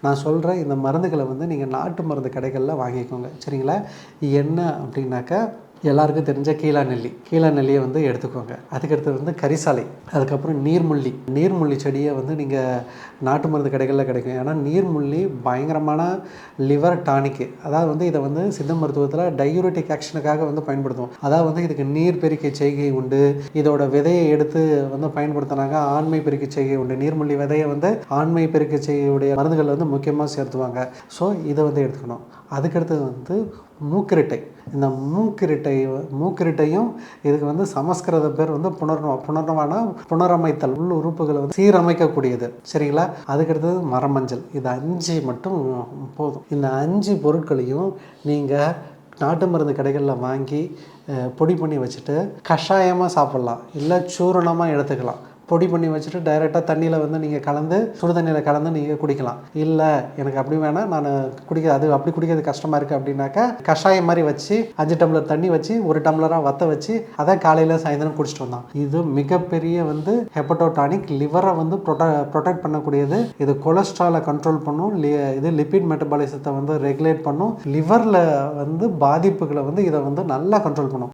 நான் சொல்கிற இந்த மருந்துகளை வந்து நீங்கள் நாட்டு மருந்து கடைகளில் வாங்கிக்கோங்க. சரிங்களா? என்ன அப்படின்னாக்கா, எல்லாருக்கும் தெரிஞ்ச கீழாநெல்லியை வந்து எடுத்துக்கோங்க. அதுக்கடுத்தது வந்து கரிசாலை, அதுக்கப்புறம் நீர்முள்ளி செடியை வந்து நீங்கள் நாட்டு மருந்து கடைகளில் கிடைக்கும். ஏன்னா நீர்முள்ளி பயங்கரமான லிவர் டானிக்கு. அதாவது வந்து இதை வந்து சித்த மருத்துவத்தில் டயூரிட்டிக் ஆக்ஷனுக்காக வந்து பயன்படுத்துவோம். அதாவது வந்து இதுக்கு நீர் பெருக்கி செய்கை உண்டு. இதோட விதையை எடுத்து வந்து பயன்படுத்தினாங்க ஆண்மை பெருக்கி செய்கை உண்டு. நீர்முள்ளி விதையை வந்து ஆண்மை பெருக்கி செய்கையுடைய மருந்துகள் வந்து முக்கியமாக சேர்த்துவாங்க. ஸோ இதை வந்து எடுத்துக்கணும். அதுக்கடுத்தது வந்து மூக்கிரிட்டை. இந்த மூக்கிரிட்டையும் இதுக்கு வந்து சமஸ்கிருத பேர் வந்து புனர்னவானா புனரமைத்தல், உள் உறுப்புகளை வந்து சீரமைக்கக்கூடியது. சரிங்களா? அதுக்கடுத்தது மரமஞ்சள். இது 5 மட்டும் போதும். இந்த 5 பொருட்களையும் நீங்கள் நாட்டு மருந்து கடைகளில் வாங்கி பொடி பண்ணி வச்சுட்டு கஷாயமாக சாப்பிட்லாம், இல்லை சூரணமாக எடுத்துக்கலாம். பொடி பண்ணி வச்சுட்டு டைரெக்டாக தண்ணியில் வந்து நீங்கள் கலந்து சுடு தண்ணியில் கலந்து நீங்கள் குடிக்கலாம். இல்லை எனக்கு அப்படி வேணால் நான் அப்படி குடிக்கிறது கஷ்டமாக இருக்குது அப்படின்னாக்கா கஷாயம் மாதிரி வச்சு 5 டம்ளர் தண்ணி வச்சு 1 டம்ளராக வற்ற வச்சு அதை காலையில் சாயந்தரம் குடிச்சிட்டு வந்தான். இது மிகப்பெரிய வந்து ஹெப்படோடானிக். லிவரை வந்து ப்ரொடெக்ட் பண்ணக்கூடியது. இது கொலஸ்ட்ராலை கண்ட்ரோல் பண்ணும். இது லிபிட் மெட்டபாலிசத்தை வந்து ரெகுலேட் பண்ணும். லிவரில் வந்து பாதிப்புகளை வந்து இதை வந்து நல்லா கண்ட்ரோல் பண்ணும்.